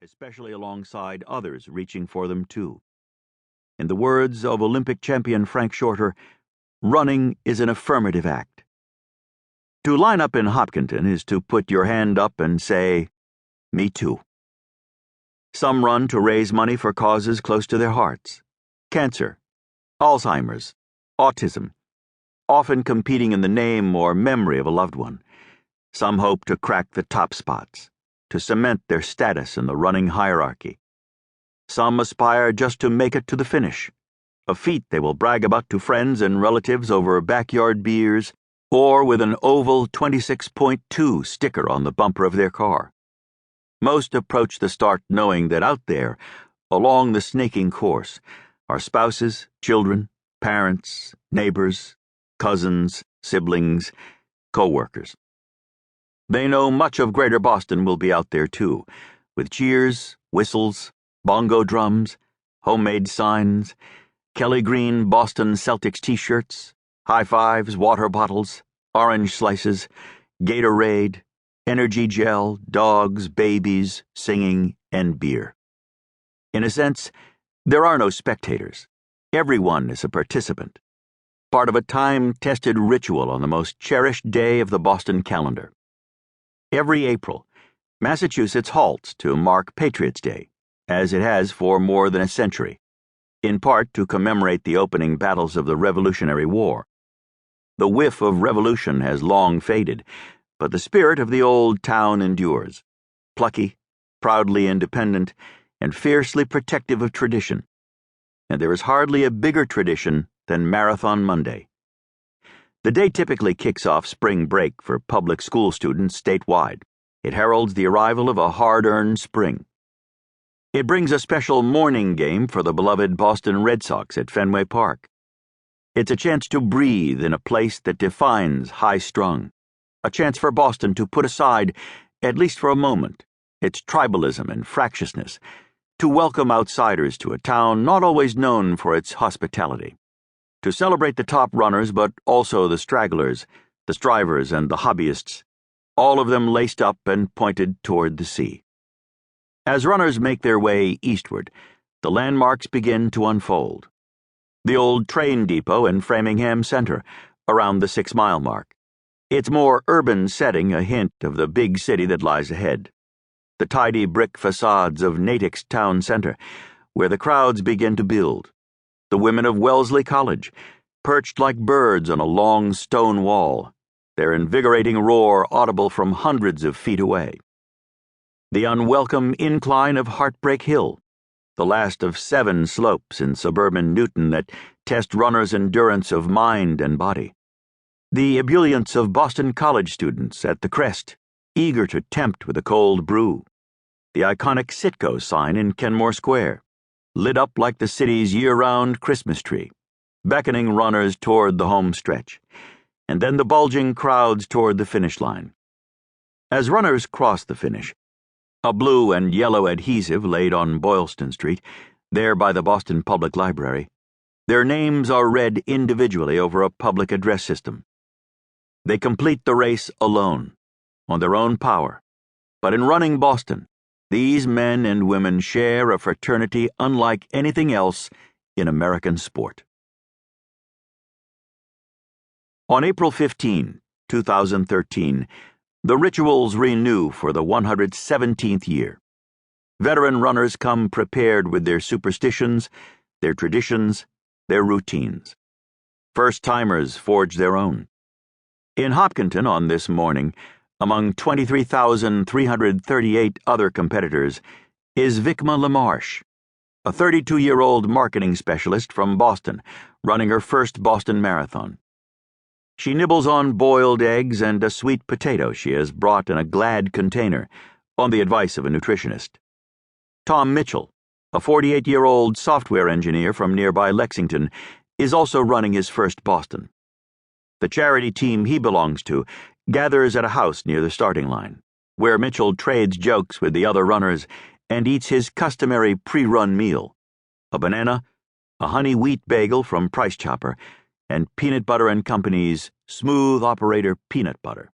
especially alongside others reaching for them too. In the words of Olympic champion Frank Shorter, running is an affirmative act. To line up in Hopkinton is to put your hand up and say, "Me too." Some run to raise money for causes close to their hearts: cancer, Alzheimer's, autism, often competing in the name or memory of a loved one. Some hope to crack the top spots, to cement their status in the running hierarchy. Some aspire just to make it to the finish, a feat they will brag about to friends and relatives over backyard beers or with an oval 26.2 sticker on the bumper of their car. Most approach the start knowing that out there, along the snaking course, are spouses, children, parents, neighbors, cousins, siblings, co-workers. They know much of Greater Boston will be out there too, with cheers, whistles, bongo drums, homemade signs, Kelly Green Boston Celtics t-shirts, high fives, water bottles, orange slices, Gatorade, energy gel, dogs, babies, singing, and beer. In a sense, there are no spectators. Everyone is a participant, part of a time-tested ritual on the most cherished day of the Boston calendar. Every April, Massachusetts halts to mark Patriots' Day, as it has for more than a century, in part to commemorate the opening battles of the Revolutionary War. The whiff of revolution has long faded, but the spirit of the old town endures, plucky, proudly independent, and fiercely protective of tradition. And there is hardly a bigger tradition than Marathon Monday. The day typically kicks off spring break for public school students statewide. It heralds the arrival of a hard-earned spring. It brings a special morning game for the beloved Boston Red Sox at Fenway Park. It's a chance to breathe in a place that defines high-strung, a chance for Boston to put aside, at least for a moment, its tribalism and fractiousness, to welcome outsiders to a town not always known for its hospitality, to celebrate the top runners but also the stragglers, the strivers and the hobbyists, all of them laced up and pointed toward the sea. As runners make their way eastward, the landmarks begin to unfold. The old train depot in Framingham Center, around the 6-mile mark. Its more urban setting a hint of the big city that lies ahead. The tidy brick facades of Natick's town center, where the crowds begin to build. The women of Wellesley College, perched like birds on a long stone wall, their invigorating roar audible from hundreds of feet away. The unwelcome incline of Heartbreak Hill, the last of 7 slopes in suburban Newton that test runners' endurance of mind and body. The ebullience of Boston College students at the crest, eager to tempt with a cold brew. The iconic Citgo sign in Kenmore Square, lit up like the city's year-round Christmas tree, beckoning runners toward the home stretch, and then the bulging crowds toward the finish line. As runners cross the finish, a blue and yellow adhesive laid on Boylston Street, there by the Boston Public Library, their names are read individually over a public address system. They complete the race alone, on their own power, but in running Boston, these men and women share a fraternity unlike anything else in American sport. On April 15, 2013, the rituals renew for the 117th year. Veteran runners come prepared with their superstitions, their traditions, their routines. First-timers forge their own. In Hopkinton on this morning, among 23,338 other competitors, is Vikma LaMarche, a 32-year-old marketing specialist from Boston, running her first Boston Marathon. She nibbles on boiled eggs and a sweet potato she has brought in a Glad container, on the advice of a nutritionist. Tom Mitchell, a 48-year-old software engineer from nearby Lexington, is also running his first Boston. The charity team he belongs to gathers at a house near the starting line, where Mitchell trades jokes with the other runners and eats his customary pre-run meal: a banana, a honey wheat bagel from Price Chopper, and Peanut Butter and Company's Smooth Operator Peanut Butter.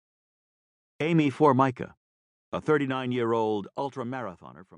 Amy Formica, a 39-year-old ultra-marathoner from